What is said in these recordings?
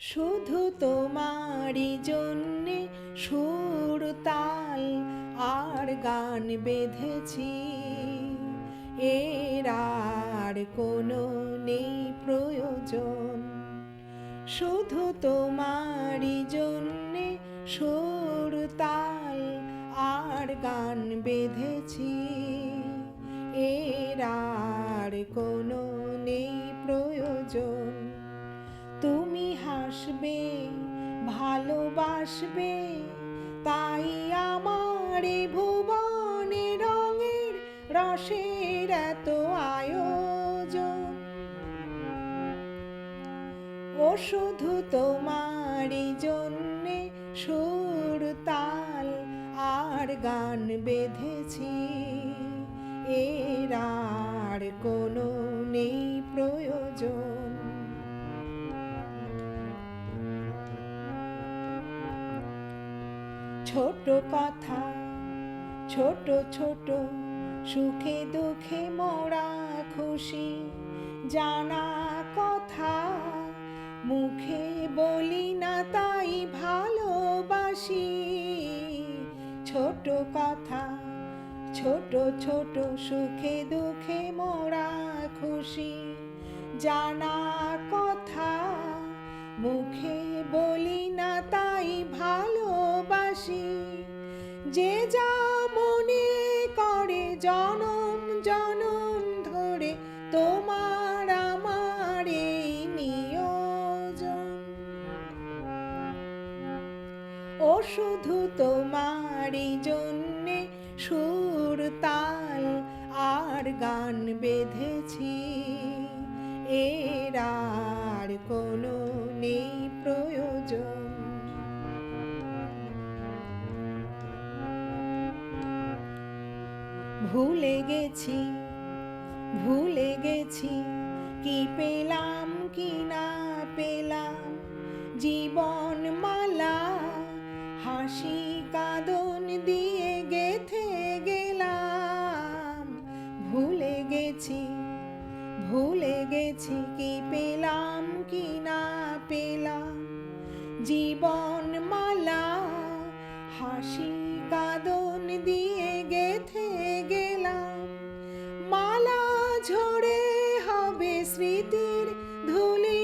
শুধু তোমারই জন্যে সুর তাল আর গান বেঁধেছি, এর আর কোনো নেই প্রয়োজন। শুধু তোমারই জন্যে সুর তাল আর গান বেঁধেছি, এর আর কোনো নেই প্রয়োজন। তুমি হাসবে, ভালোবাসবে, তাই আমার এ ভুবনে রঙের রসের এত আয়োজন। ও শুধু তোমারই জন্যে সুর তাল আর গান বেঁধেছি, এর আর কোনো নেই প্রয়োজন। ছোট কথা, ছোট ছোট সুখে দুঃখে মোরা খুশি, জানা কথা মুখে বলি না তাই ভালোবাসি। ছোট কথা, ছোট ছোট সুখে দুঃখে মোরা খুশি, জানা কথা মুখে বলি না তাই ভালোবাসি। যে যা মনে করে জনম জনম ধরে, তোমার আমার এই নিয়োজন। ও শুধু তোমারই জন্যে সুর তাল আর গান বেঁধেছি, এর আর কোনো নেই প্রয়োজন। ভুলে গেছি, ভুলে গেছি, কি পেলাম কি না পেলাম, জীবন মালা হাসি কাঁদন দিয়ে গেথে গেলাম। ভুলে গেছি, ভুলে গেছি, কি পেলাম কি না পেলাম, জীবন মালা হাসি কাঁদন দিয়ে গেথে গেলাম। মালা ঝরে হবে স্মৃতির ধুলি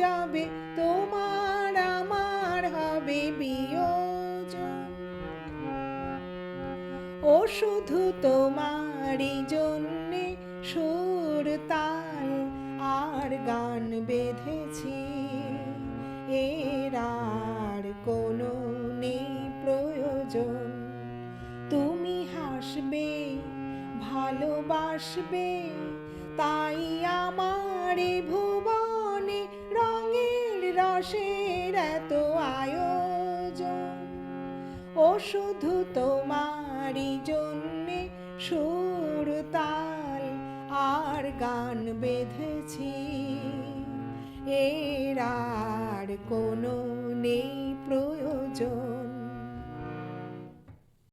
যাবে, তোমার আমার হবে বিয়োজন। ও শুধু তোমারই জন্যে সুর তাল আর গান বেঁধেছি, এর আর কোনো নেই প্রয়োজন। তুমি হাসবে, ভালোবাসবে, তাই আমার এ ভুবনে রঙের রসের এত আয়োজন। ও শুধু তোমারই জন্যে সুর তাল আর গান বেঁধেছি, এর আর কোনো নেই